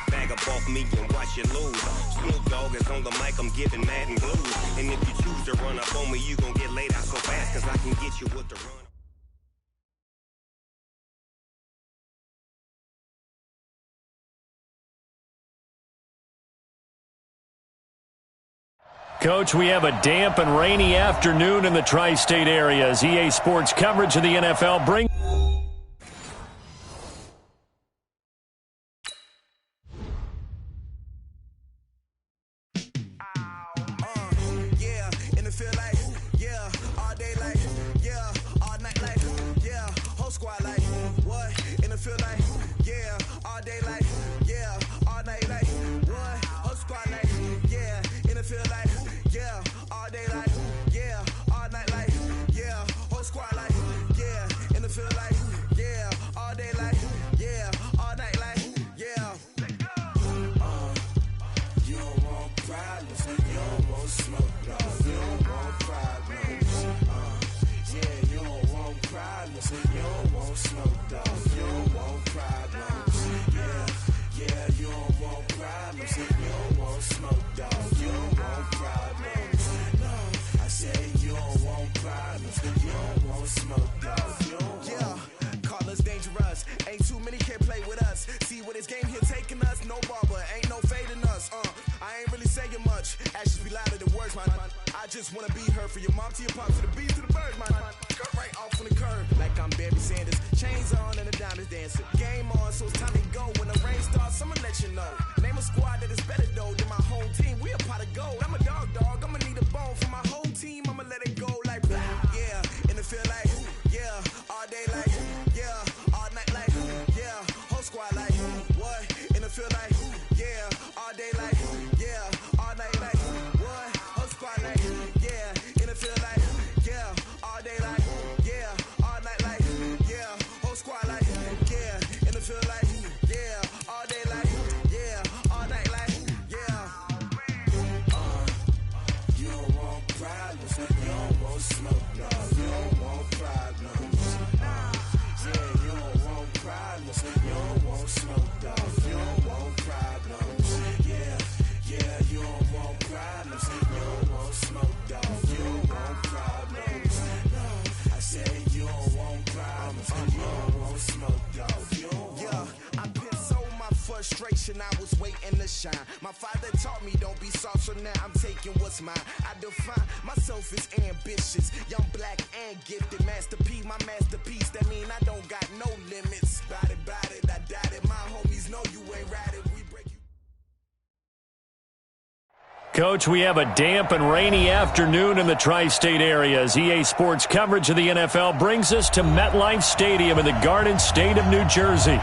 Bag up off me and watch you lose. Snoop Dogg is on the mic, I'm giving mad and blues. And if you choose to run up on me, you gon' get laid out so fast, cause I can get you with the run. Coach, we have a damp and rainy afternoon in the tri-state area as EA Sports coverage of the NFL brings... I was waiting to shine. My father taught me don't be soft, so now I'm taking what's mine. I define myself as ambitious, young, black, and gifted. Masterpiece, my masterpiece. That mean I don't got no limits. Bout it, I doubt it. My homies know you ain't right it. We break you. Coach, we have a damp and rainy afternoon in the tri-state area as EA Sports coverage of the NFL brings us to MetLife Stadium in the Garden State of New Jersey.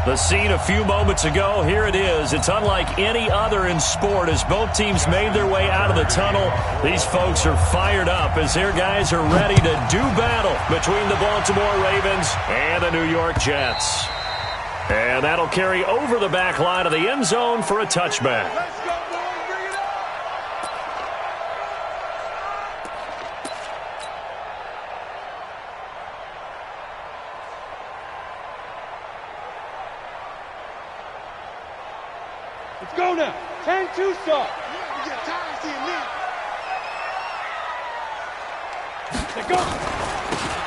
The scene a few moments ago, here it is. It's unlike any other in sport as both teams made their way out of the tunnel. These folks are fired up as their guys are ready to do battle between the Baltimore Ravens and the New York Jets. And that'll carry over the back line of the end zone for a touchback. Let's go, boys. Bring it up. Let's go now. 10-2 start. We get tired of seeing this. Let's go.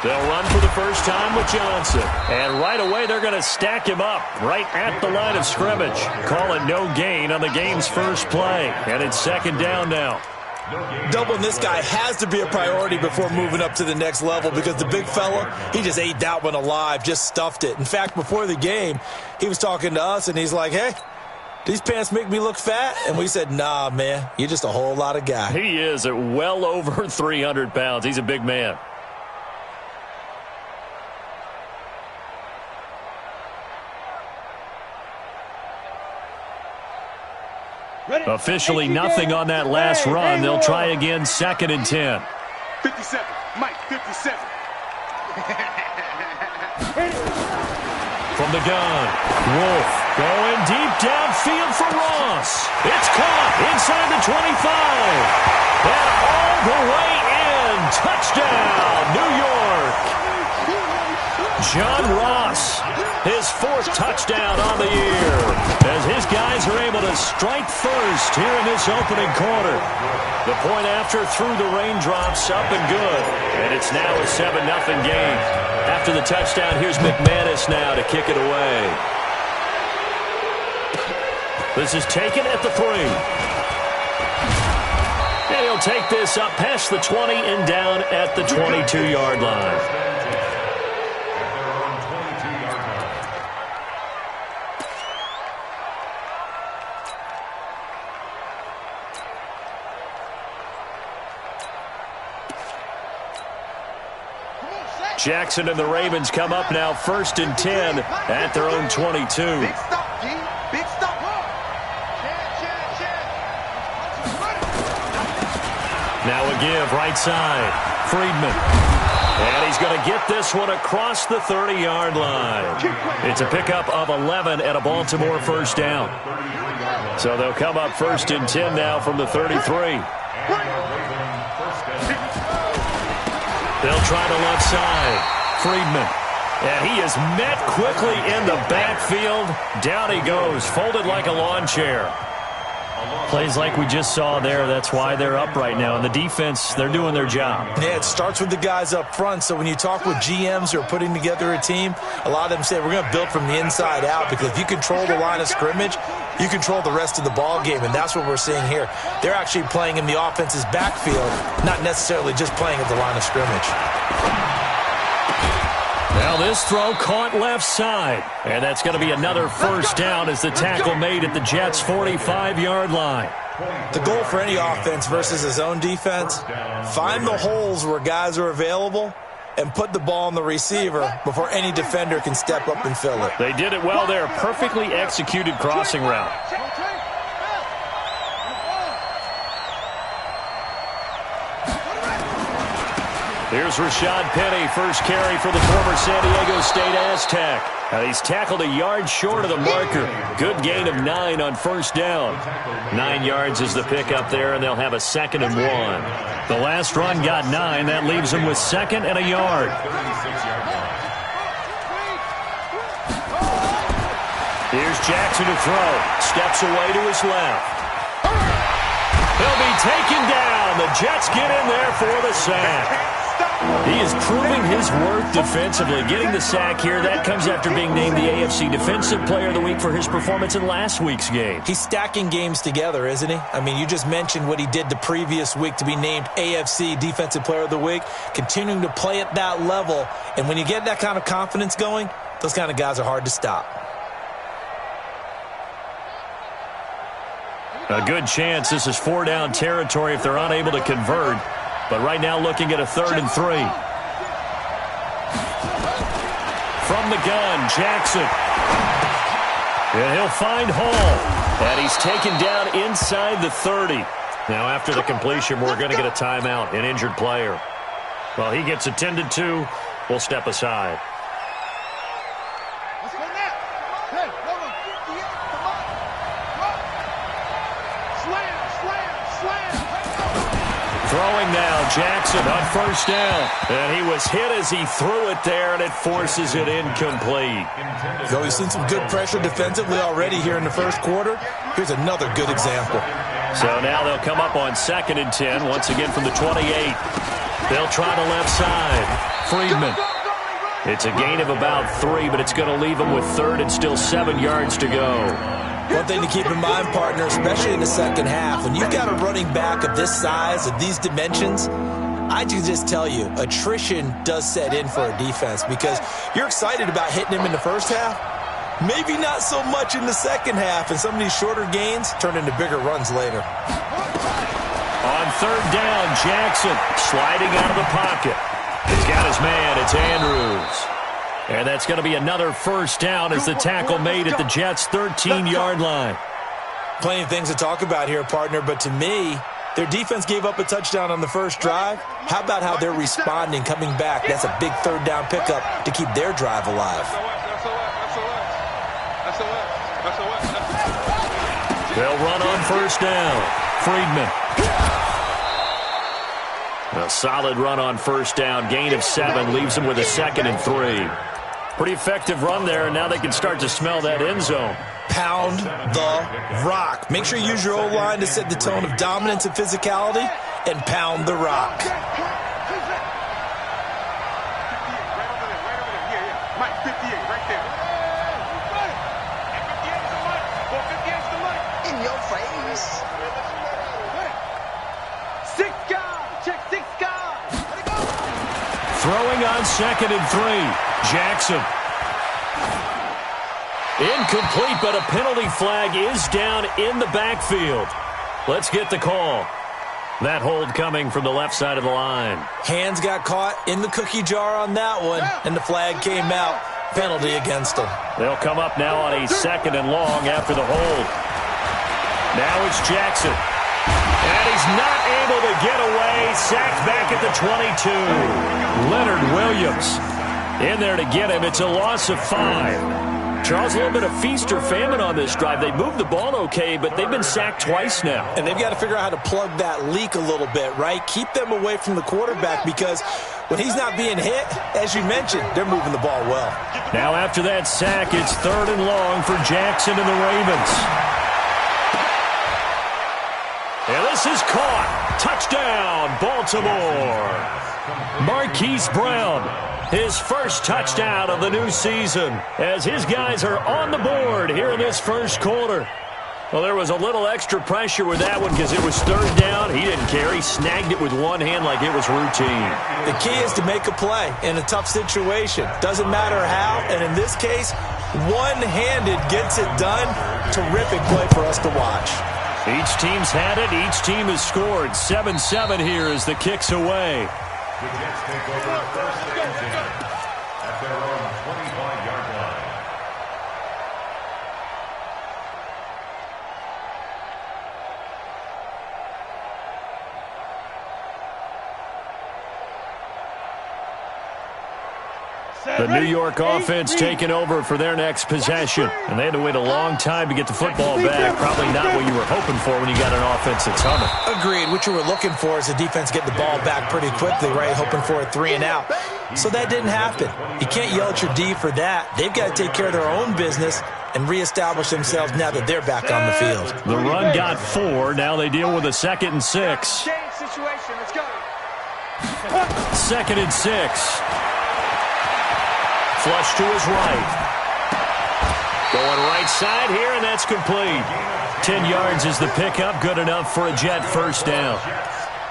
They'll run for the first time with Johnson. And right away, they're going to stack him up right at the line of scrimmage. Call it no gain on the game's first play. And it's second down now. Doubling this guy has to be a priority before moving up to the next level because the big fella, he just ate that one alive, just stuffed it. In fact, before the game, he was talking to us, and he's like, hey, these pants make me look fat? And we said, nah, man, you're just a whole lot of guy. He is at well over 300 pounds. He's a big man. Officially nothing on that last run. They'll try again, 2nd and 10. 57. Mike, 57. From the gun, Wolf going deep downfield for Ross. It's caught inside the 25. And all the way in. Touchdown, New York. John Ross, his 4th touchdown on the year as his guy to strike first here in this opening quarter. The point after through the raindrops, up and good. And it's now a 7-0 game. After the touchdown, here's McManus now to kick it away. This is taken at the 3. And he'll take this up past the 20 and down at the 22-yard line. Jackson and the Ravens come up now 1st and 10 at their own 22. Big stop, G. Big stop. Now a give right side. Friedman. And he's going to get this one across the 30-yard line. It's a pickup of 11 and a Baltimore first down. So they'll come up 1st and 10 now from the 33. They'll try the left side. Friedman. And he is met quickly in the backfield. Down he goes, folded like a lawn chair. Plays like we just saw there. That's why they're up right now. And the defense, they're doing their job. Yeah, it starts with the guys up front. So when you talk with GMs who are putting together a team, a lot of them say we're going to build from the inside out, because if you control the line of scrimmage, you control the rest of the ball game, and that's what we're seeing here. They're actually playing in the offense's backfield, not necessarily just playing at the line of scrimmage. Now this throw caught left side, and that's going to be another first down as the tackle made at the Jets' 45-yard line. The goal for any offense versus his own defense, find the holes where guys are available and put the ball on the receiver before any defender can step up and fill it. They did it well there. Perfectly executed crossing route. Here's Rashad Penny, first carry for the former San Diego State Aztec. And he's tackled a yard short of the marker. Good gain of 9 on first down. 9 yards is the pickup there, and they'll have a 2nd and 1. The last run got 9. That leaves them with 2nd and a yard. Here's Jackson to throw. Steps away to his left. He'll be taken down. The Jets get in there for the sack. He is proving his worth defensively. Getting the sack here, that comes after being named the AFC Defensive Player of the Week for his performance in last week's game. He's stacking games together, isn't he? I mean, you just mentioned what he did the previous week to be named AFC Defensive Player of the Week, continuing to play at that level. And when you get that kind of confidence going, those kind of guys are hard to stop. A good chance this is 4-down territory if they're unable to convert. But right now looking at a 3rd and 3. From the gun, Jackson. And he'll find Hall. And he's taken down inside the 30. Now after the completion, we're going to get a timeout, an injured player. Well, he gets attended to. We'll step aside. Throwing now, Jackson on first down. And he was hit as he threw it there, and it forces it incomplete. So we've seen some good pressure defensively already here in the first quarter. Here's another good example. So now they'll come up on 2nd and 10, once again from the 28. They'll try the left side. Friedman. It's a gain of about 3, but it's going to leave them with 3rd and still 7 yards to go. One thing to keep in mind, partner, especially in the second half, when you've got a running back of this size, of these dimensions, I can just tell you, attrition does set in for a defense, because you're excited about hitting him in the first half, maybe not so much in the second half, and some of these shorter gains turn into bigger runs later. On 3rd down, Jackson sliding out of the pocket. He's got his man, it's Andrews. And that's going to be another first down as the tackle made at the Jets' 13-yard line. Plenty of things to talk about here, partner, but to me, their defense gave up a touchdown on the first drive. How about how they're responding, coming back? That's a big 3rd down pickup to keep their drive alive. They'll run on first down. Friedman. A solid run on first down. Gain of 7 leaves them with a 2nd and 3. Pretty effective run there, and now they can start to smell that end zone. Pound the rock. Make sure you use your O-line to set the tone of dominance and physicality, and pound the rock. In your face. 6 guys. Check 6 guys. Throwing on 2nd and 3. Jackson. Incomplete, but a penalty flag is down in the backfield. Let's get the call. That hold coming from the left side of the line. Hands got caught in the cookie jar on that one, and the flag came out. Penalty against him. They'll come up now on a 2nd and long after the hold. Now it's Jackson. And he's not able to get away. Sacked back at the 22. Leonard Williams in there to get him. It's a loss of 5. Charles, a little bit of feast or famine on this drive. They moved the ball okay, but they've been sacked twice now. And they've got to figure out how to plug that leak a little bit, right? Keep them away from the quarterback, because when he's not being hit, as you mentioned, they're moving the ball well. Now after that sack, it's 3rd and long for Jackson and the Ravens. And this is caught. Touchdown, Baltimore. Marquise Brown, his first touchdown of the new season, as his guys are on the board here in this first quarter. Well, there was a little extra pressure with that one because it was 3rd down. He didn't care. He snagged it with one hand like it was routine. The key is to make a play in a tough situation. Doesn't matter how, and in this case, one-handed gets it done. Terrific play for us to watch. Each team's had it. Each team has scored. 7-7 here as the kick's away. The Jets take over first and 10 at their own 25-yard line. The New York offense taking over for their next possession. And they had to wait a long time to get the football back. Probably not what you were hoping for when you got an offense that's humming. Agreed. What you were looking for is the defense getting the ball back pretty quickly, right? Hoping for a 3 and out. So that didn't happen. You can't yell at your D for that. They've got to take care of their own business and reestablish themselves now that they're back on the field. The run got 4. Now they deal with a 2nd and 6. Change situation. Let's go. 2nd and 6. Flush to his right. Going right side here, and that's complete. 10 yards is the pickup. Good enough for a Jet first down.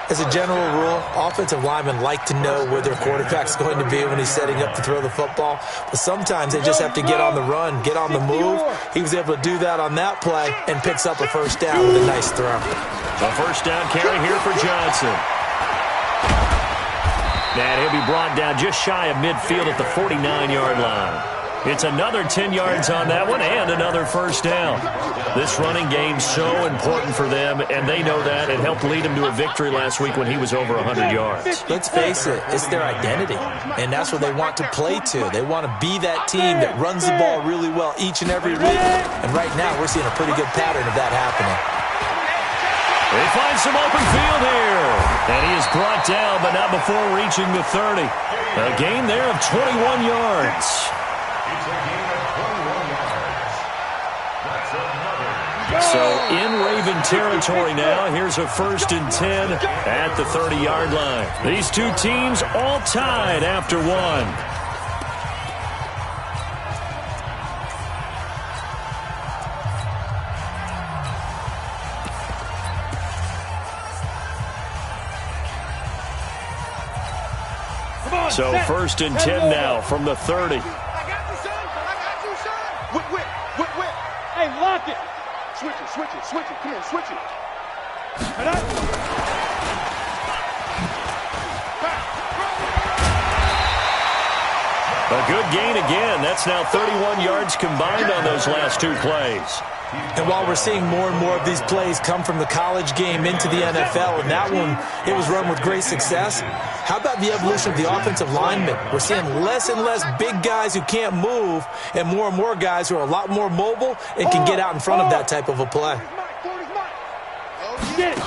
As a general rule, offensive linemen like to know where their quarterback's going to be when he's setting up to throw the football. But sometimes they just have to get on the run, get on the move. He was able to do that on that play and picks up a first down with a nice throw. A first down carry here for Johnson. And he'll be brought down just shy of midfield at the 49-yard line. It's another 10 yards on that one and another first down. This running game's so important for them, and they know that. It helped lead them to a victory last week when he was over 100 yards. Let's face it, it's their identity, and that's what they want to play to. They want to be that team that runs the ball really well each and every week, and right now we're seeing a pretty good pattern of that happening. They find some open field here. And he is brought down, but not before reaching the 30. A gain there of 21 yards. It's a gain of 21 yards. That's another. So in Raven territory now. Here's a 1st and 10 at the 30-yard line. These two teams all tied after one. So 1st and 10 now from the 30. I got you, son. I got you, son. Whip. Hey, lock it. Switch it. Come on, switch it. A good gain again. That's now 31 yards combined on those last two plays. And while we're seeing more and more of these plays come from the college game into the NFL, and that one, it was run with great success, how about the evolution of the offensive linemen? We're seeing less and less big guys who can't move and more guys who are a lot more mobile and can get out in front of that type of a play. Get it.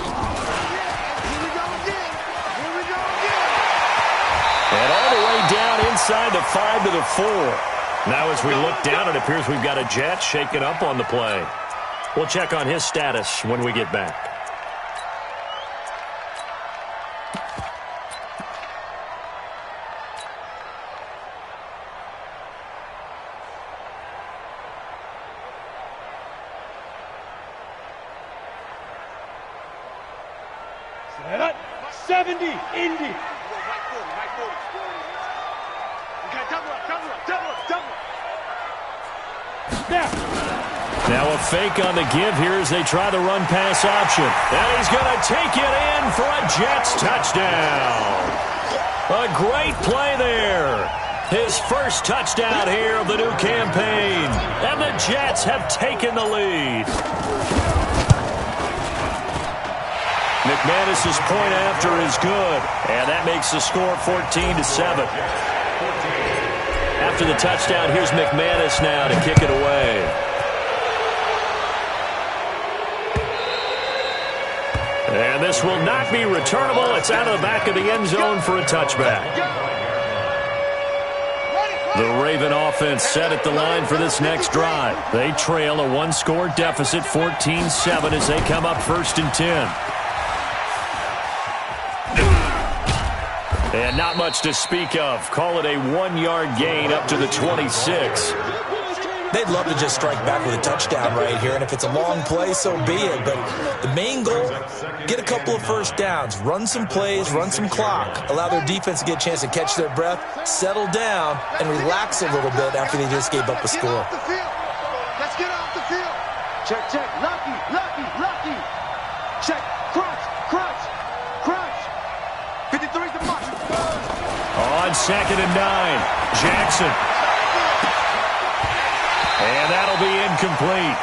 And all the way down inside the 5 to the 4. Now as we look down, it appears we've got a Jet shaken up on the play. We'll check on his status when we get back. Set. 70, Indy. Now a fake on the give here as they try the run-pass option. And he's going to take it in for a Jets touchdown. A great play there. His first touchdown here of the new campaign. And the Jets have taken the lead. McManus's point after is good. And that makes the score 14-7. After the touchdown, here's McManus now to kick it away. And this will not be returnable. It's out of the back of the end zone for a touchback. The Raven offense set at the line for this next drive. They trail a one-score deficit, 14-7, as they come up 1st and 10. And not much to speak of. Call it a 1-yard gain up to the 26. They'd love to just strike back with a touchdown right here, and if it's a long play, so be it. But the main goal, get a couple of first downs, run some plays, run some clock, allow their defense to get a chance to catch their breath, settle down, and relax a little bit after they just gave up a score. Let's get off the field. Check, check. Lucky, lucky, lucky. Check. Crunch, crunch, crunch. 53's the mark. On 2nd and 9, Jackson. And that'll be incomplete.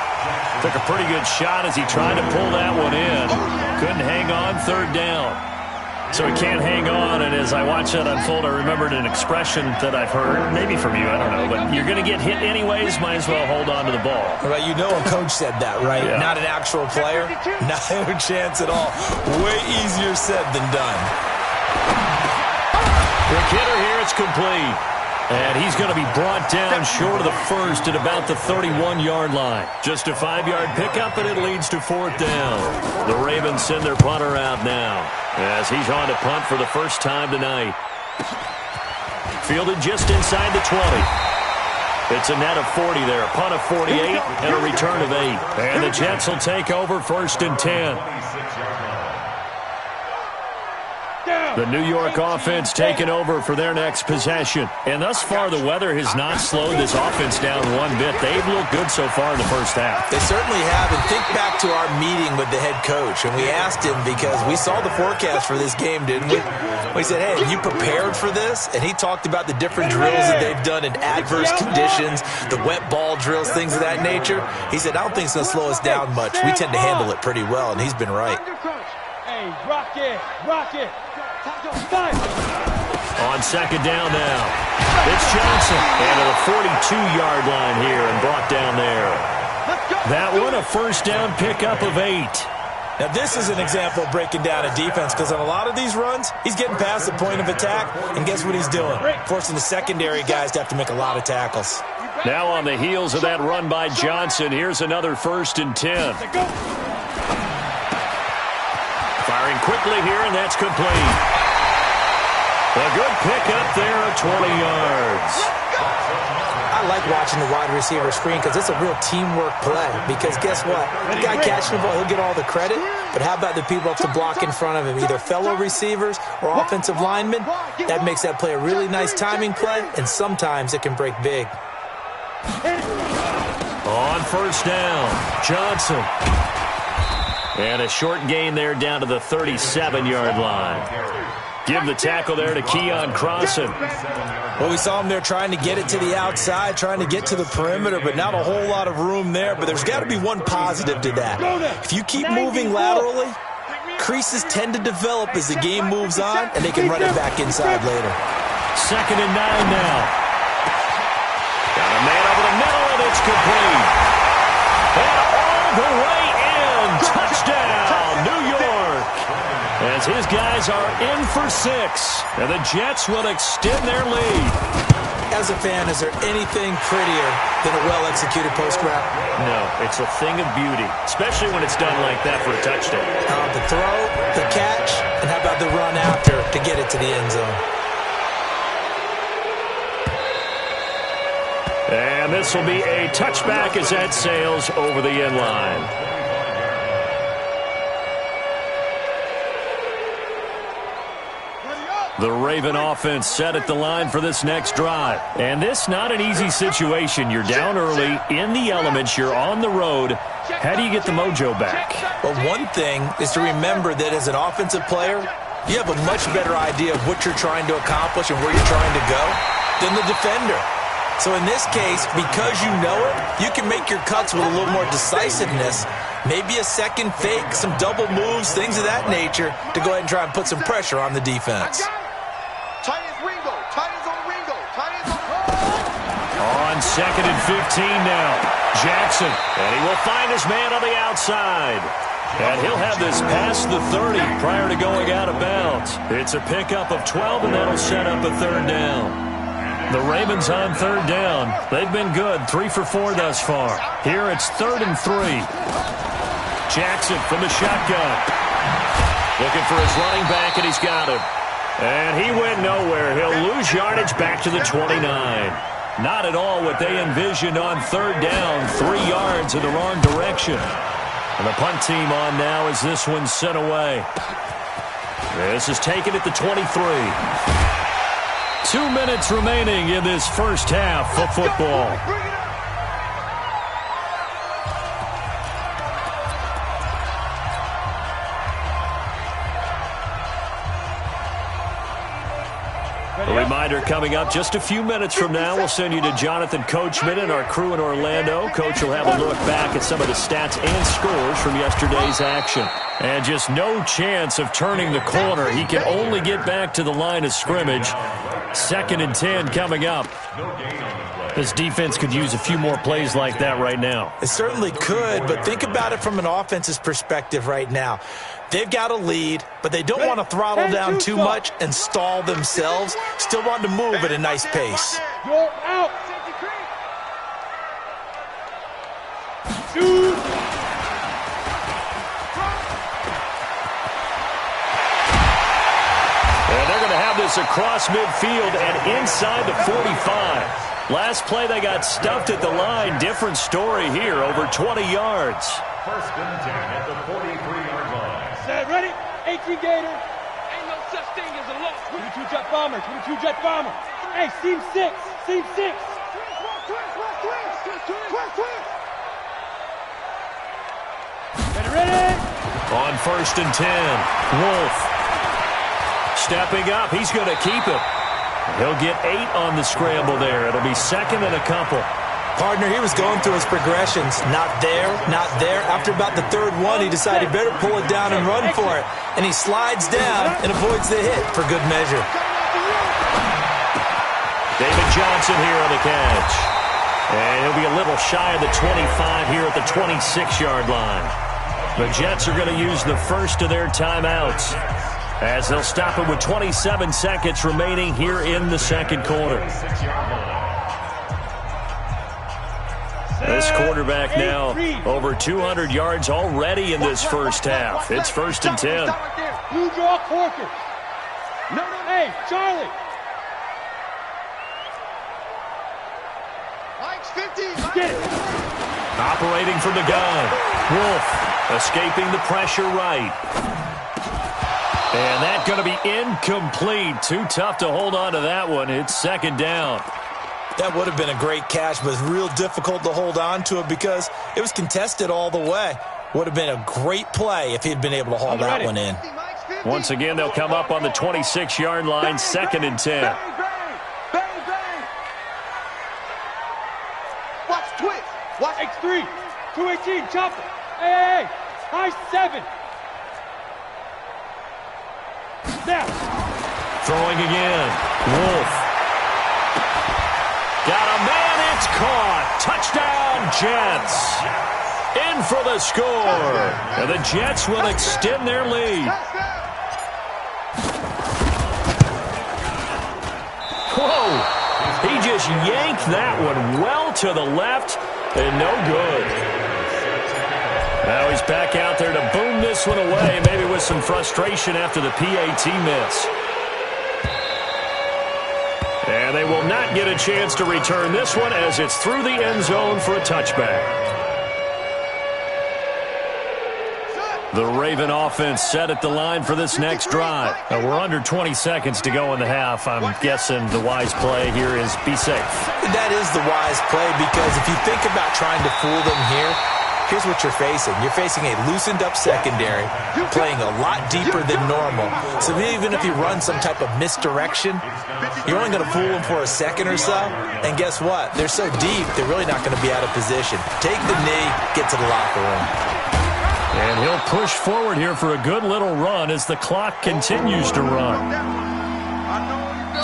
Took a pretty good shot as he tried to pull that one in. Couldn't hang on 3rd down. So he can't hang on, and as I watched that unfold, I remembered an expression that I've heard, maybe from you, I don't know, but you're going to get hit anyways, might as well hold on to the ball. Well, you know a coach said that, right? Yeah. Not an actual player. Not a chance at all. Way easier said than done. Quick hitter here, it's complete. And he's going to be brought down short of the first at about the 31-yard line. Just a 5-yard pickup, and it leads to 4th down. The Ravens send their punter out now as he's on to punt for the first time tonight. Fielded just inside the 20. It's a net of 40 there, a punt of 48, and a return of 8. And the Jets will take over 1st and 10. The New York offense taking over for their next possession. And thus far, the weather has not slowed this offense down one bit. They've looked good so far in the first half. They certainly have. And think back to our meeting with the head coach. And we asked him, because we saw the forecast for this game, didn't we? We said, hey, have you prepared for this? And he talked about the different drills that they've done in adverse conditions, the wet ball drills, things of that nature. He said, I don't think it's going to slow us down much. We tend to handle it pretty well, and he's been right. Hey, rock it, rock it. On 2nd down now, it's Johnson. And at a 42-yard line here and brought down there. That one, a 1st down pickup of 8. Now, this is an example of breaking down a defense, because on a lot of these runs, he's getting past the point of attack, and guess what he's doing? Forcing the secondary guys to have to make a lot of tackles. Now on the heels of that run by Johnson, here's another 1st and 10. Firing quickly here, and that's complete. A good pickup there of 20 yards. I like watching the wide receiver screen because it's a real teamwork play. Because guess what? The guy catching the ball, he'll get all the credit. But how about the people up to block in front of him, either fellow receivers or offensive linemen? That makes that play a really nice timing play, and sometimes it can break big. On 1st down, Johnson. And a short gain there down to the 37-yard line. Give the tackle there to Keon Crossan. Well, we saw him there trying to get it to the outside, trying to get to the perimeter, but not a whole lot of room there. But there's got to be one positive to that. If you keep moving laterally, creases tend to develop as the game moves on, and they can run it back inside later. 2nd and 9 now. Got a man over the middle, and it's complete. And all the way in. Touchdown, New York. As his guys are in for 6, and the Jets will extend their lead. as a fan, is there anything prettier than a well-executed post route? No, it's a thing of beauty, especially when it's done like that for a touchdown. The throw, the catch, and how about the run after to get it to the end zone? And this will be a touchback as that sails over the end line. The Raven offense set at the line for this next drive. And this not an easy situation. You're down early, in the elements, you're on the road. How do you get the mojo back? Well, one thing is to remember that as an offensive player, you have a much better idea of what you're trying to accomplish and where you're trying to go than the defender. So in this case, because you know it, you can make your cuts with a little more decisiveness, maybe a second fake, some double moves, things of that nature, to go ahead and try and put some pressure on the defense. On 2nd and 15 now, Jackson, and he will find his man on the outside. And he'll have this past the 30 prior to going out of bounds. It's a pickup of 12, and that'll set up a third down. The Ravens on third down. They've been good, 3 for 4 thus far. Here it's 3rd and 3. Jackson from the shotgun. Looking for his running back, and he's got him. And he went nowhere. He'll lose yardage back to the 29. Not at all what they envisioned on third down. 3 yards in the wrong direction. And the punt team on now as this one's sent away. This is taken at the 23. 2 minutes remaining in this first half of football. A reminder coming up just a few minutes from now, we'll send you to Jonathan Coachman and our crew in Orlando. Coach will have a look back at some of the stats and scores from yesterday's action. And just no chance of turning the corner. He can only get back to the line of scrimmage. 2nd and 10 coming up. This defense could use a few more plays like that right now. It certainly could, but think about it from an offense's perspective right now. They've got a lead, but they don't want to throttle down too much and stall themselves. Still want to move at a nice pace. You're out. And they're going to have this across midfield and inside the 45. Last play, they got stuffed at the line. Different story here, over 20 yards. 1st and 10 at the 43-yard line. Set, ready? 18 Gator. Ain't no such thing as a loss. 22 jet bomber, 22 jet bomber. Hey, seam 6, seam 6. Twist. Ready? On 1st and 10, Wolf. Stepping up, he's going to keep it. He'll get 8 on the scramble there. It'll be 2nd and a couple. Partner, he was going through his progressions. Not there, not there. After about the 3rd one, he decided better pull it down and run for it. And he slides down and avoids the hit for good measure. David Johnson here on the catch. And he'll be a little shy of the 25 here at the 26-yard line. The Jets are going to use the first of their timeouts as they'll stop it with 27 seconds remaining here in the second quarter. This quarterback now over 200 yards already in this first half. It's 1st and 10. You draw Corker. No. Hey, Charlie. Mike's 50. Get it. Operating from the gun. Wolf escaping the pressure right. And that's going to be incomplete. Too tough to hold on to that one. It's 2nd down. That would have been a great catch, but it's real difficult to hold on to it because it was contested all the way. Would have been a great play if he'd been able to haul that one in. Once again, they'll come up on the 26-yard line, 2nd and 10. Bang. Watch twist. Watch X3. 218. Chop it. Hey. High 7. Now. Throwing again. Wolf. Got a man, it's caught. Touchdown, Jets. In for the score. And the Jets will extend their lead. Whoa. He just yanked that one well to the left and no good. Now he's back out there to boom this one away, maybe with some frustration after the PAT miss. And they will not get a chance to return this one as it's through the end zone for a touchback. The Raven offense set at the line for this next drive. Now we're under 20 seconds to go in the half. I'm guessing the wise play here is be safe. That is the wise play because if you think about trying to fool them here, here's what you're facing. You're facing a loosened-up secondary, playing a lot deeper than normal. So even if you run some type of misdirection, you're only going to fool them for a second or so. And guess what? They're so deep, they're really not going to be out of position. Take the knee, get to the locker room. And he'll push forward here for a good little run as the clock continues to run.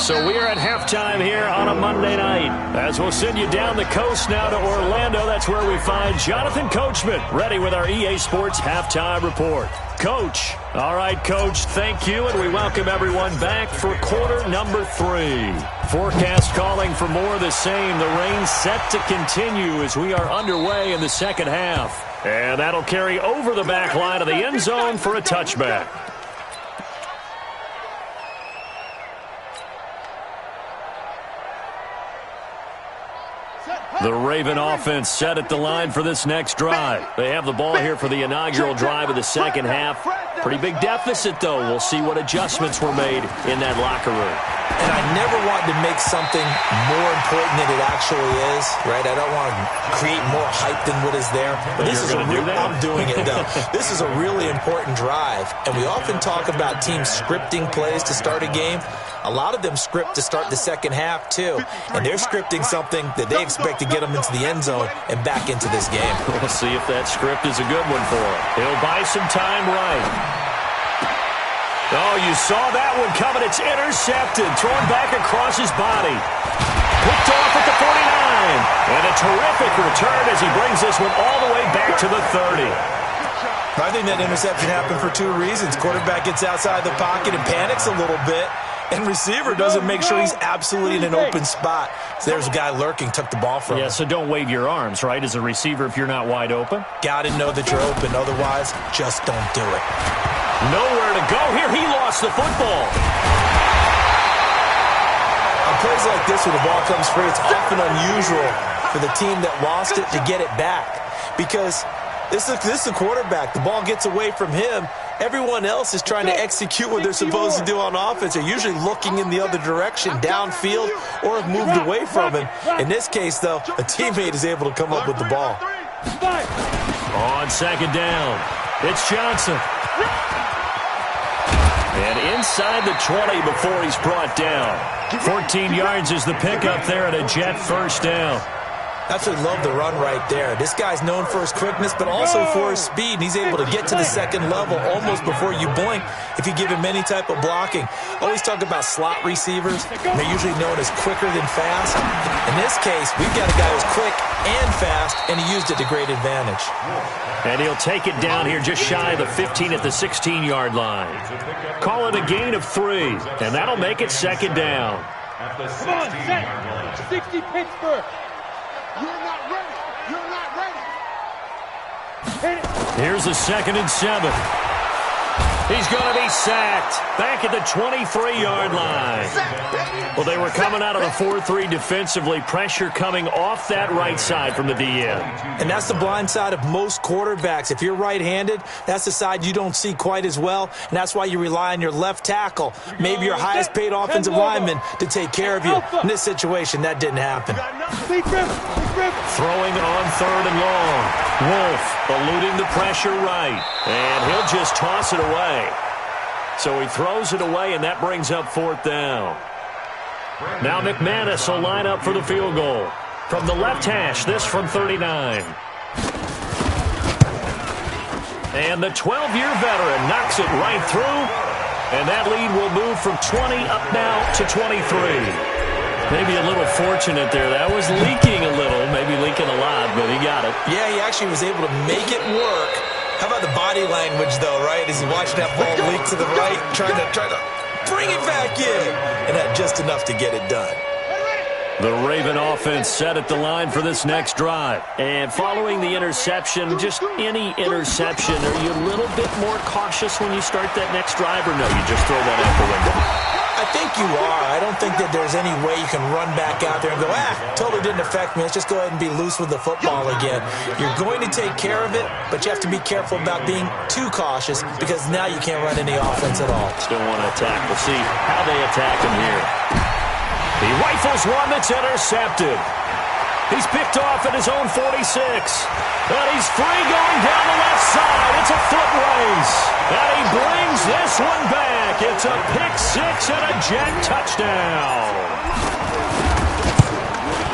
So we are at halftime here on a Monday night. As we'll send you down the coast now to Orlando, that's where we find Jonathan Coachman, ready with our EA Sports Halftime Report. Coach. All right, Coach, thank you, and we welcome everyone back for quarter number 3. Forecast calling for more of the same. The rain set to continue as we are underway in the second half. And that'll carry over the back line of the end zone for a touchback. The Raven offense set at the line for this next drive. They have the ball here for the inaugural drive of the second half. Pretty big deficit, though. We'll see what adjustments were made in that locker room. And I never want to make something more important than it actually is, right? I don't want to create more hype than what is there. But this is I'm doing it, though. This is a really important drive. And we often talk about teams scripting plays to start a game. A lot of them script to start the second half, too. And they're scripting something that they expect to get them into the end zone and back into this game. We'll see if that script is a good one for him. He'll buy some time right. Oh, you saw that one coming. It's intercepted. Thrown back across his body. Picked off at the 49. And a terrific return as he brings this one all the way back to the 30. I think that interception happened for 2 reasons. Quarterback gets outside the pocket and panics a little bit. And receiver doesn't make sure he's absolutely in an open spot. So there's a guy lurking, took the ball from him. Yeah, so don't wave your arms, right, as a receiver if you're not wide open. Got to know that you're open. Otherwise, just don't do it. Nowhere to go here. He lost the football. On plays like this where the ball comes free, it's often unusual for the team that lost it to get it back. Because this is the quarterback. The ball gets away from him. Everyone else is trying to execute what they're supposed to do on offense. They're usually looking in the other direction, downfield, or have moved away from him. In this case, though, a teammate is able to come up with the ball. On second down, it's Johnson. And inside the 20 before he's brought down. 14 yards is the pickup there and a Jet first down. Absolutely love the run right there. This guy's known for his quickness, but also for his speed. And he's able to get to the second level almost before you blink if you give him any type of blocking. Always talk about slot receivers. They're usually known as quicker than fast. In this case, we've got a guy who's quick and fast, and he used it to great advantage. And he'll take it down here just shy of the 15 at the 16-yard line. Call it a gain of 3, and that'll make it second down. At the 16-yard line. 60 Pittsburgh. You're not ready. You're not ready. Hit it. Here's a 2nd and 7. He's going to be sacked back at the 23-yard line. Well, they were coming out of the 4-3 defensively. Pressure coming off that right side from the DN. And that's the blind side of most quarterbacks. If you're right-handed, that's the side you don't see quite as well. And that's why you rely on your left tackle, maybe your highest-paid offensive lineman, to take care of you. In this situation, that didn't happen. Throwing on 3rd and long. Wolf eluding the pressure right. And he'll just toss it away. So he throws it away, and that brings up 4th down. Now McManus will line up for the field goal. From the left hash, this from 39. And the 12-year veteran knocks it right through. And that lead will move from 20 up now to 23. Maybe a little fortunate there. That was leaking a little, maybe leaking a lot, but he got it. Yeah, he actually was able to make it work. How about the body language, though, right? As he watched that ball leak to the right, trying to bring it back in. And had just enough to get it done. The Raven offense set at the line for this next drive. And following the interception, just any interception, are you a little bit more cautious when you start that next drive, or no, you just throw that out the window? I think you are. I don't think that there's any way you can run back out there and go, totally didn't affect me. Let's just go ahead and be loose with the football again. You're going to take care of it, but you have to be careful about being too cautious because now you can't run any offense at all. Still want to attack. We'll see how they attack him here. He rifles one that's intercepted. He's picked off at his own 46. But he's free going down the left side. It's a foot race. And he brings this one back. It's a pick six and a Jet touchdown.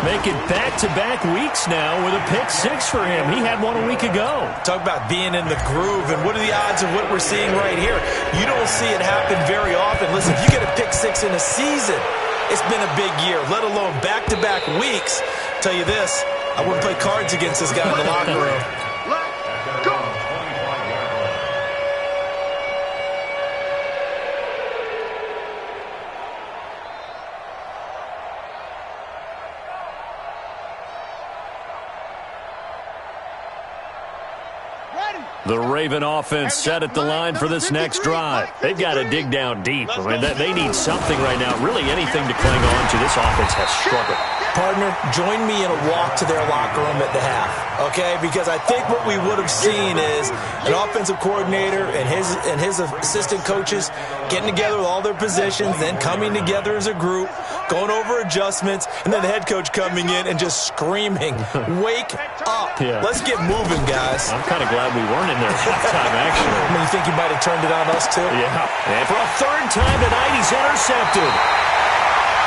Make it back-to-back weeks now with a pick six for him. He had one a week ago. Talk about being in the groove, and what are the odds of what we're seeing right here? You don't see it happen very often. Listen, if you get a pick six in a season, it's been a big year, let alone back-to-back weeks. Tell you this, I wouldn't play cards against this guy in the locker room. Let's go. The Raven offense set at the line for this next drive. They've got to dig down deep. I mean, they need something right now, really anything to cling on to. This offense has struggled. Partner, join me in a walk to their locker room at the half, okay? Because I think what we would have seen is an offensive coordinator and his assistant coaches getting together with all their positions, then coming together as a group, going over adjustments, and then the head coach coming in and just screaming, wake up. Yeah. Let's get moving, guys. I'm kind of glad we weren't in there at halftime, actually. I mean, you think you might have turned it on us, too? Yeah. And for a third time tonight, he's intercepted.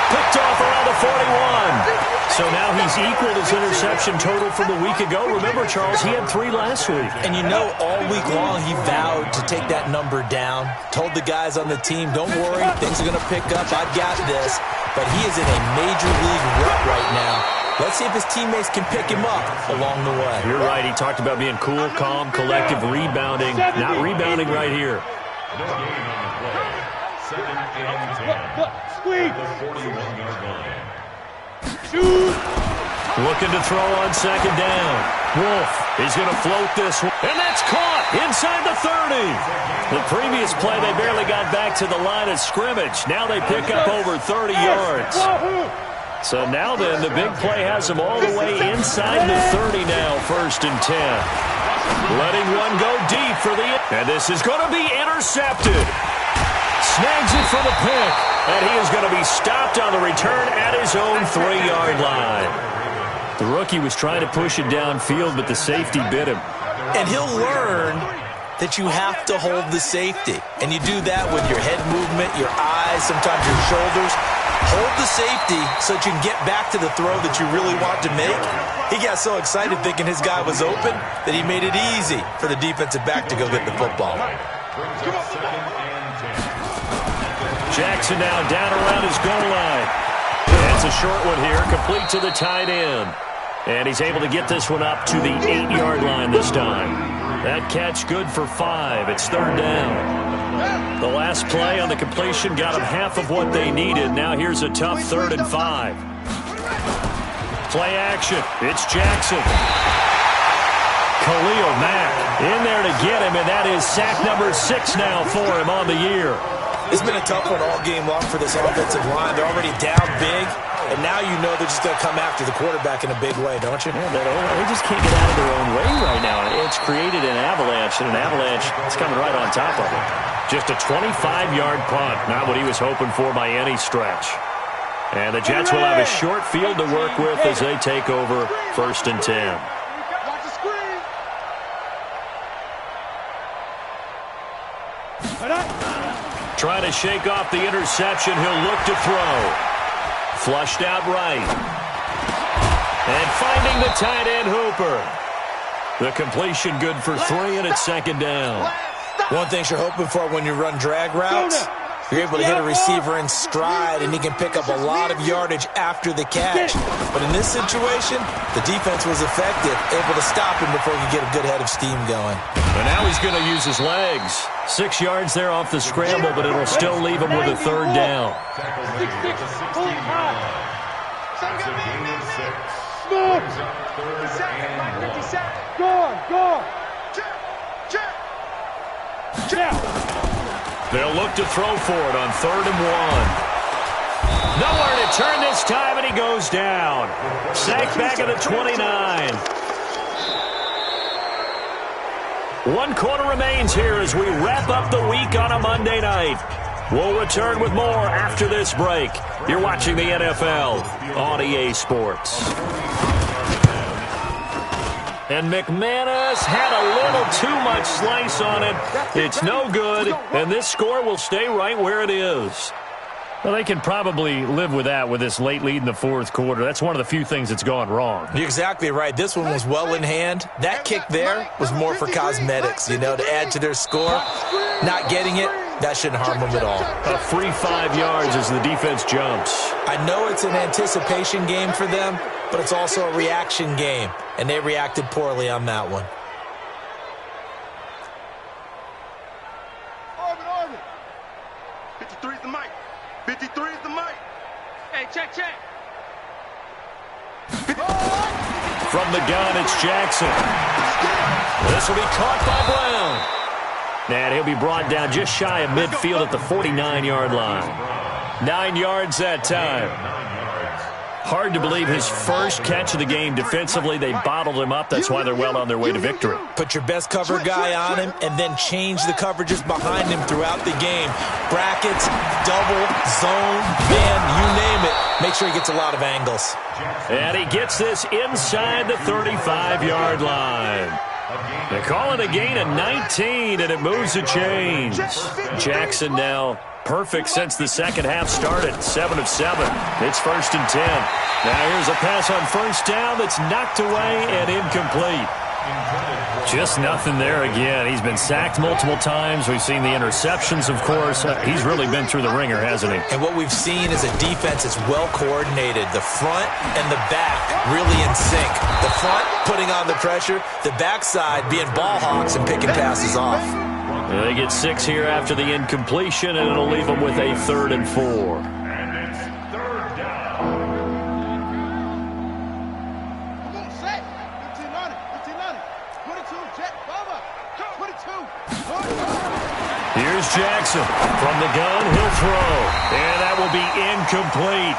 Picked off around the 41. So now he's equaled his interception total from a week ago. Remember, Charles, he had 3 last week. And you know, all week long he vowed to take that number down. Told the guys on the team, don't worry, things are going to pick up. I've got this. But he is in a major league rut right now. Let's see if his teammates can pick him up along the way. You're right. He talked about being cool, calm, collective, rebounding. Not rebounding right here. No gain on the play. Second and 10. Squeeze. The 41-yard line. Looking to throw on second down. Wolf, he's going to float this one. And that's caught inside the 30. The previous play, they barely got back to the line of scrimmage. Now they pick up over 30 yards. So now then, the big play has them all the way inside the 30 now, 1st and 10. Letting one go deep for the... And this is going to be intercepted. Snags it for the pick. And he is going to be stopped on the return at his own 3-yard line. The rookie was trying to push it downfield, but the safety bit him. And he'll learn that you have to hold the safety. And you do that with your head movement, your eyes, sometimes your shoulders. Hold the safety so that you can get back to the throw that you really want to make. He got so excited thinking his guy was open that he made it easy for the defensive back to go get the football. Jackson now down around his goal line. It's a short one here, complete to the tight end. And he's able to get this one up to the 8-yard line this time. That catch good for 5. It's 3rd down. The last play on the completion got them half of what they needed. Now here's a tough 3rd and 5. Play action. It's Jackson. Khalil Mack in there to get him, and that is sack number 6 now for him on the year. It's been a tough one all game long for this offensive line. They're already down big, and now you know they're just going to come after the quarterback in a big way, don't you? Yeah, they just can't get out of their own way right now. It's created an avalanche, and an avalanche is coming right on top of it. Just a 25-yard punt, not what he was hoping for by any stretch. And the Jets will have a short field to work with as they take over 1st and 10. Watch the screen. Trying to shake off the interception. He'll look to throw. Flushed out right. And finding the tight end Hooper. The completion good for 3, and it's 2nd down. One thing you're hoping for when you run drag routes, you're able to hit a receiver in stride, and he can pick up a lot of yardage after the catch. But in this situation, the defense was effective, able to stop him before he could get a good head of steam going. And now he's going to use his legs. 6 yards there off the scramble, but it'll still leave him with a 3rd down. It's a gain of 6. Brings up 3rd and 1. Go. Check. They'll look to throw for it on 3rd and 1. Nowhere to turn this time, and he goes down. Sacked back at the 29. 1 quarter remains here as we wrap up the week on a Monday night. We'll return with more after this break. You're watching the NFL on EA Sports. And McManus had a little too much slice on it. It's no good, and this score will stay right where it is. Well, they can probably live with that with this late lead in the 4th quarter. That's one of the few things that's gone wrong. You're exactly right. This one was well in hand. That kick there was more for cosmetics, to add to their score. Not getting it, that shouldn't harm them at all. A free 5 yards as the defense jumps. I know it's an anticipation game for them, but it's also a reaction game, and they reacted poorly on that one. Orbit. 53 is the mic. 53 is the mic. Hey, check. From the gun, it's Jackson. This will be caught by Brown. And he'll be brought down just shy of midfield at the 49-yard line. 9 yards that time. Hard to believe his first catch of the game defensively. They bottled him up. That's why they're well on their way to victory. Put your best cover guy on him and then change the coverages behind him throughout the game. Brackets, double, zone, man, you name it. Make sure he gets a lot of angles. And he gets this inside the 35-yard line. They call it a gain of 19, and it moves the chains. Jackson now perfect since the second half started. 7 of 7. It's 1st and 10. Now here's a pass on 1st down that's knocked away and incomplete. Just nothing there again. He's been sacked multiple times. We've seen the interceptions, of course. He's really been through the ringer, hasn't he? And what we've seen is a defense that's well coordinated. The front and the back really in sync. The front putting on the pressure. The backside being ball hawks and picking passes off. They get 6 here after the incompletion, and it'll leave them with a 3rd and 4. And it's 3rd down. Come on, set. 15 on it. 22, check. Bubba. 22. Here's Jackson. From the gun, he'll throw. And that will be incomplete.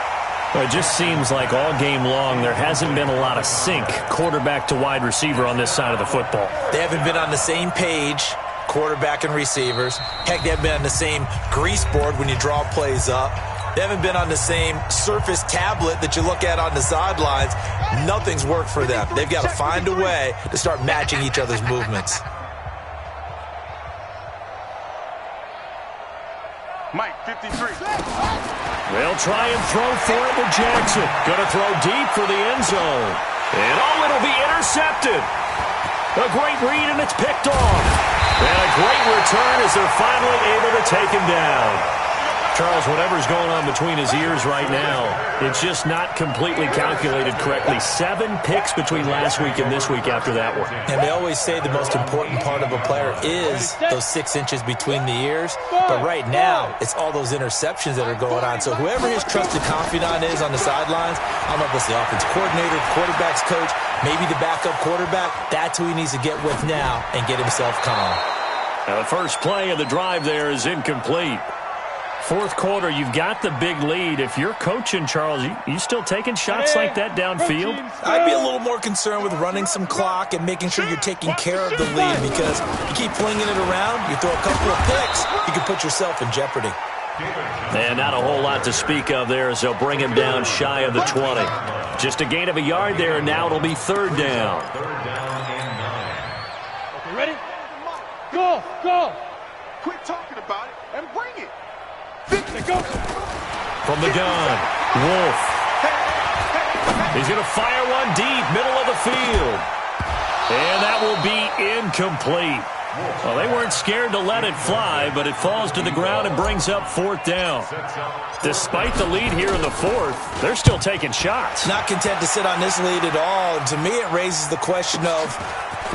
It just seems like all game long there hasn't been a lot of sync quarterback to wide receiver on this side of the football. They haven't been on the same page, quarterback and receivers. Heck, they haven't been on the same grease board when you draw plays up. They haven't been on the same surface tablet that you look at on the sidelines. Nothing's worked for them. They've got to find a way to start matching each other's movements. Mike, 53. They'll try and throw for it with Jackson. Going to throw deep for the end zone. And it'll be intercepted. A great read, and it's picked off. And a great return as they're finally able to take him down. Charles, whatever's going on between his ears right now, it's just not completely calculated correctly. 7 picks between last week and this week after that one. And they always say the most important part of a player is those 6 inches between the ears. But right now, it's all those interceptions that are going on. So whoever his trusted confidant is on the sidelines, I don't know if it's the offense coordinator, quarterback's coach, maybe the backup quarterback, that's who he needs to get with now and get himself calm. Now the first play of the drive there is incomplete. 4th quarter, you've got the big lead. If you're coaching, Charles, you still taking shots like that downfield? I'd be a little more concerned with running some clock and making sure you're taking care of the lead, because you keep flinging it around, you throw a couple of picks, you can put yourself in jeopardy. And not a whole lot to speak of there as they'll bring him down shy of the 20. Just a gain of a yard there, and now it'll be 3rd down. Okay, ready? Go. Quit talking about it and bring it. From the gun, Wolf. He's going to fire one deep, middle of the field. And that will be incomplete. Well, they weren't scared to let it fly, but it falls to the ground and brings up 4th down. Despite the lead here in the 4th, they're still taking shots. Not content to sit on this lead at all. And to me, it raises the question of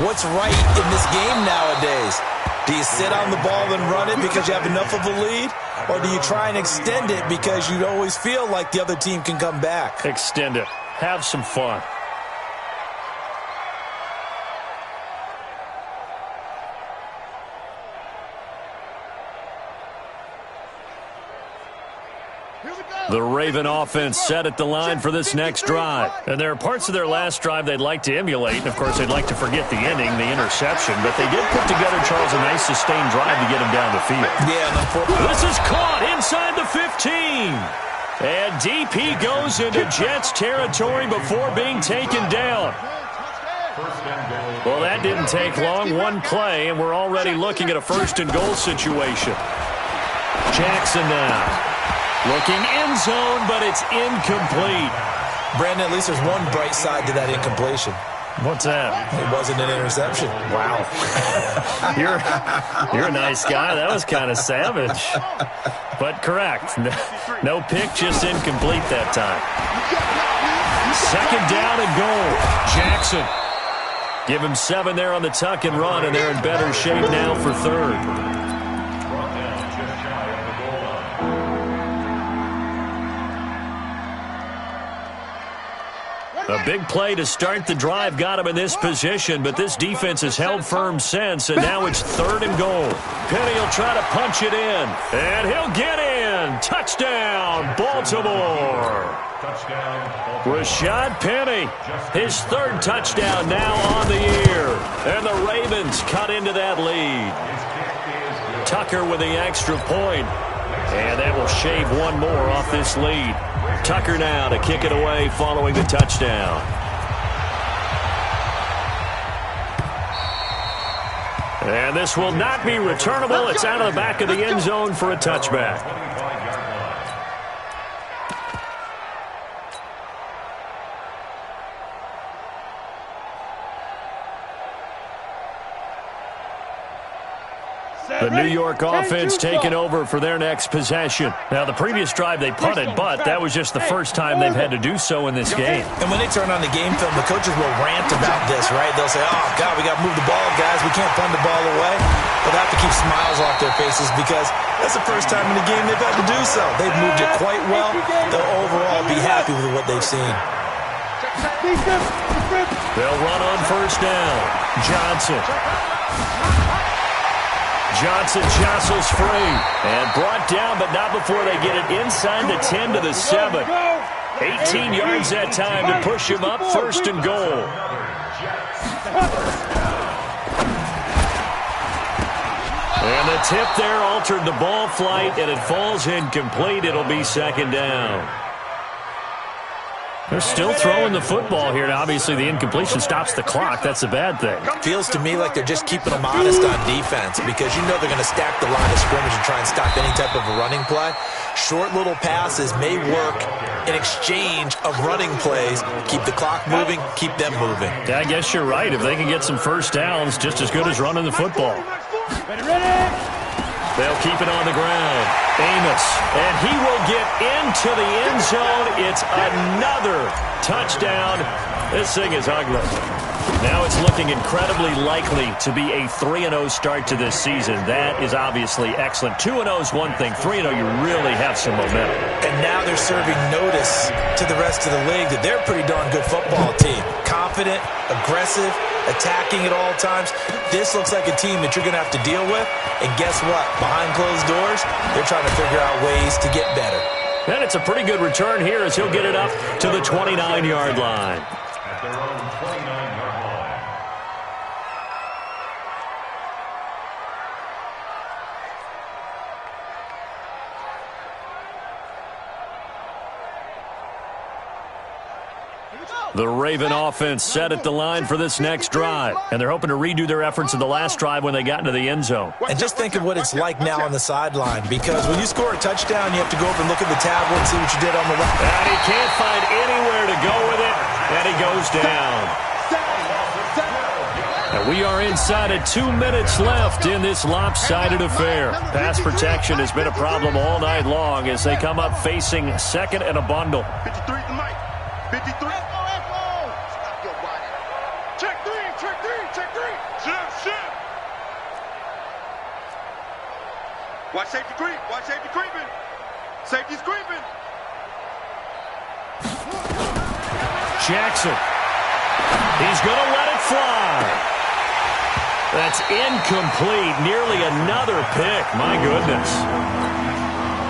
what's right in this game nowadays. Do you sit on the ball and run it because you have enough of a lead? Or do you try and extend it because you always feel like the other team can come back? Extend it. Have some fun. The Raven offense set at the line for this next drive. And there are parts of their last drive they'd like to emulate. And, of course, they'd like to forget the inning, the interception. But they did put together, Charles, a nice sustained drive to get him down the field. Yeah. This is caught inside the 15. And DP goes into Jets territory before being taken down. Well, that didn't take long. One play, and we're already looking at a first-and-goal situation. Jackson now. Looking end zone, but it's incomplete. Brandon, at least there's one bright side to that incompletion. What's that? It wasn't an interception. Wow. You're a nice guy. That was kind of savage. But correct. No pick, just incomplete that time. Second down and goal. Jackson. Give him 7 there on the tuck and run, and they're in better shape now for third. A big play to start the drive got him in this position, but this defense has held firm since, and now it's third and goal. Penny will try to punch it in, and he'll get in. Touchdown, Baltimore. Rashad Penny, his third touchdown now on the year, and the Ravens cut into that lead. Tucker with the extra point, and that will shave one more off this lead. Tucker now to kick it away following the touchdown. And this will not be returnable. It's out of the back of the end zone for a touchback. The New York offense taking over for their next possession. Now, the previous drive they punted, but that was just the first time they've had to do so in this game. And when they turn on the game film, the coaches will rant about this, right? They'll say, oh, God, we got to move the ball, guys. We can't punt the ball away. But they have to keep smiles off their faces because that's the first time in the game they've had to do so. They've moved it quite well. They'll overall be happy with what they've seen. They'll run on first down. Johnson jostles free and brought down, but not before they get it inside the 10 to the 7. 18 yards that time to push him up, first and goal. And the tip there altered the ball flight, and it falls incomplete. It'll be second down. They're still throwing the football here. Now, obviously, the incompletion stops the clock. That's a bad thing. Feels to me like they're just keeping them honest on defense because you know they're going to stack the line of scrimmage and try and stop any type of a running play. Short little passes may work in exchange of running plays. Keep the clock moving, keep them moving. Yeah, I guess you're right. If they can get some first downs, just as good as running the football. They'll keep it on the ground. Amos, and he will get into the end zone. It's another touchdown. This thing is ugly. Now it's looking incredibly likely to be a 3-0 start to this season. That is obviously excellent. 2-0 is one thing. 3-0, you really have some momentum. And now they're serving notice to the rest of the league that they're a pretty darn good football team. Confident, aggressive, attacking at all times. This looks like a team that you're going to have to deal with. And guess what? Behind closed doors, they're trying to figure out ways to get better. And it's a pretty good return here as he'll get it up to the 29-yard line. At their own 29-yard line. The Raven offense set at the line for this next drive. And they're hoping to redo their efforts in the last drive when they got into the end zone. And just think of what it's like now on the sideline, because when you score a touchdown, you have to go over and look at the tablet and see what you did on the left. And he can't find anywhere to go with it, and he goes down. And we are inside of 2 minutes left in this lopsided affair. Pass protection has been a problem all night long as they come up facing second and a bundle. 53 to Mike. 53. Stop your body. Check three. Shift. Watch safety creep. Watch safety creeping. Safety's creeping. Jackson. He's going to let it fly. That's incomplete. Nearly another pick. My goodness.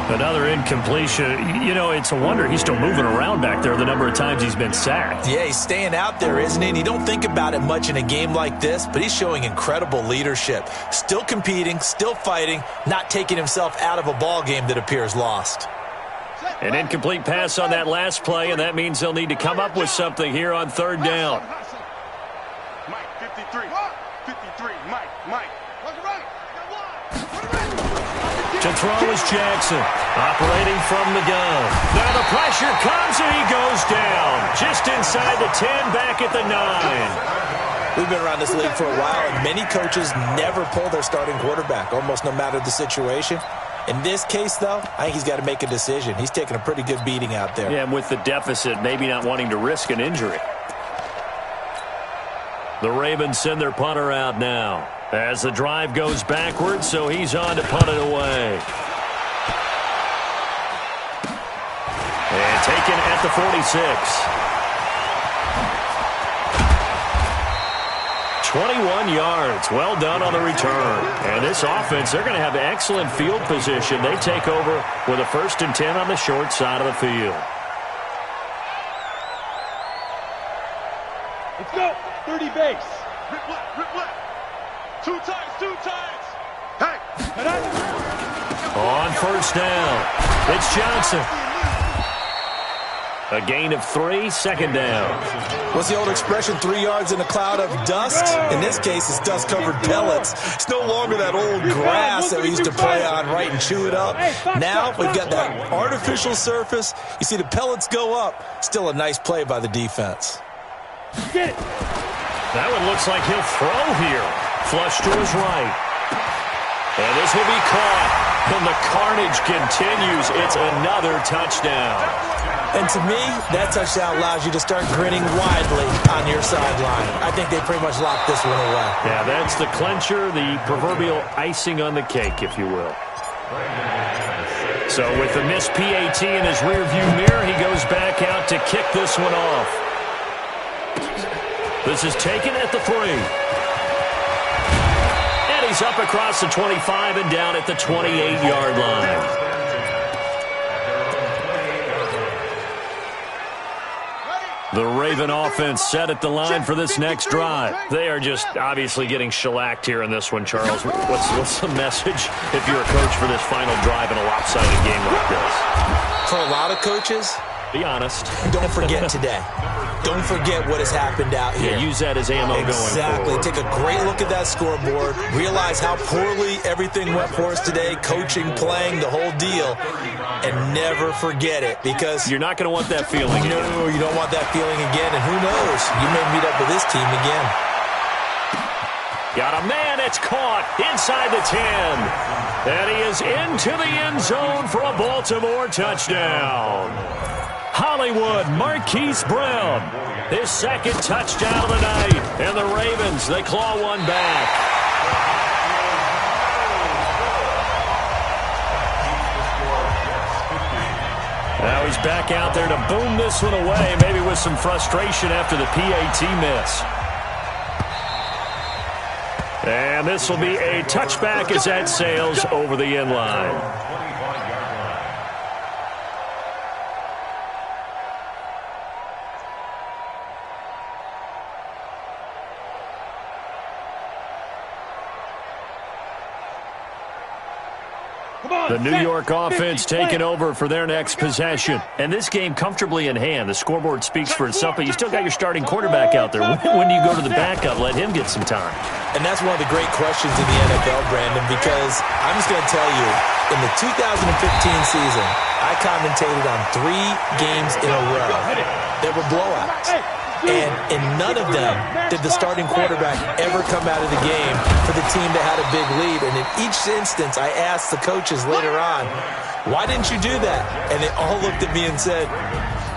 Another incompletion. You know, it's a wonder he's still moving around back there the number of times he's been sacked. Yeah, he's staying out there, isn't he? And you don't think about it much in a game like this, but he's showing incredible leadership. Still competing, still fighting, not taking himself out of a ball game that appears lost. An incomplete pass on that last play, and that means they'll need to come up with something here on third down. Mike, 53. 53. Mike. To throw is Jackson, operating from the gun. Now the pressure comes and he goes down. Just inside the 10, back at the 9. We've been around this league for a while, and many coaches never pull their starting quarterback, almost no matter the situation. In this case, though, I think he's got to make a decision. He's taking a pretty good beating out there. Yeah, and with the deficit, maybe not wanting to risk an injury. The Ravens send their punter out now as the drive goes backwards, so he's on to punt it away. And taken at the 46. 21 yards. Well done on the return. And this offense, they're going to have excellent field position. They take over with a 1st and 10 on the short side of the field. Let's go. 30 base. Rip left. Two times. Hey. On first down, it's Johnson. A gain of 3, second down. What's the old expression, 3 yards in a cloud of dust? In this case, it's dust-covered pellets. It's no longer that old grass that we used to play on, right, and chew it up. Now we've got that artificial surface. You see the pellets go up. Still a nice play by the defense. Get it. That one looks like he'll throw here. Flush to his right. And this will be caught. And the carnage continues. It's another touchdown. And to me, that touchdown allows you to start grinning widely on your sideline. I think they pretty much locked this one away. Yeah, that's the clincher, the proverbial icing on the cake, if you will. So with the missed PAT in his rearview mirror, he goes back out to kick this one off. This is taken at the 3. And he's up across the 25 and down at the 28-yard line. The Raven offense set at the line for this next drive. They are just obviously getting shellacked here in this one, Charles. What's the message if you're a coach for this final drive in a lopsided game like this? For a lot of coaches, be honest. Don't forget today. Don't forget what has happened out here. Yeah, use that as ammo going forward. Exactly. Take a great look at that scoreboard. Realize how poorly everything went for us today. Coaching, playing, the whole deal. And never forget it, because you're not going to want that feeling again. No, you don't want that feeling again. And who knows? You may meet up with this team again. Got a man. It's caught inside the 10. And he is into the end zone for a Baltimore touchdown. Hollywood Marquise Brown, his second touchdown of the night. And the Ravens, they claw one back. Now he's back out there to boom this one away, maybe with some frustration after the PAT miss. And this will be a touchback as that sails over the end line. The New York offense taking over for their next possession. And this game comfortably in hand. The scoreboard speaks for itself, but you still got your starting quarterback out there. When do you go to the backup? Let him get some time. And that's one of the great questions in the NFL, Brandon, because I'm just going to tell you, in the 2015 season, I commentated on 3 games in a row. They were blowouts. And in none of them did the starting quarterback ever come out of the game for the team that had a big lead. And in each instance, I asked the coaches later on, why didn't you do that? And they all looked at me and said,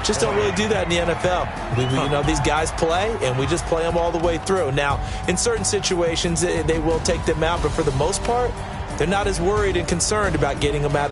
just don't really do that in the NFL. You know, these guys play, and we just play them all the way through. Now, in certain situations, they will take them out, but for the most part, they're not as worried and concerned about getting him out.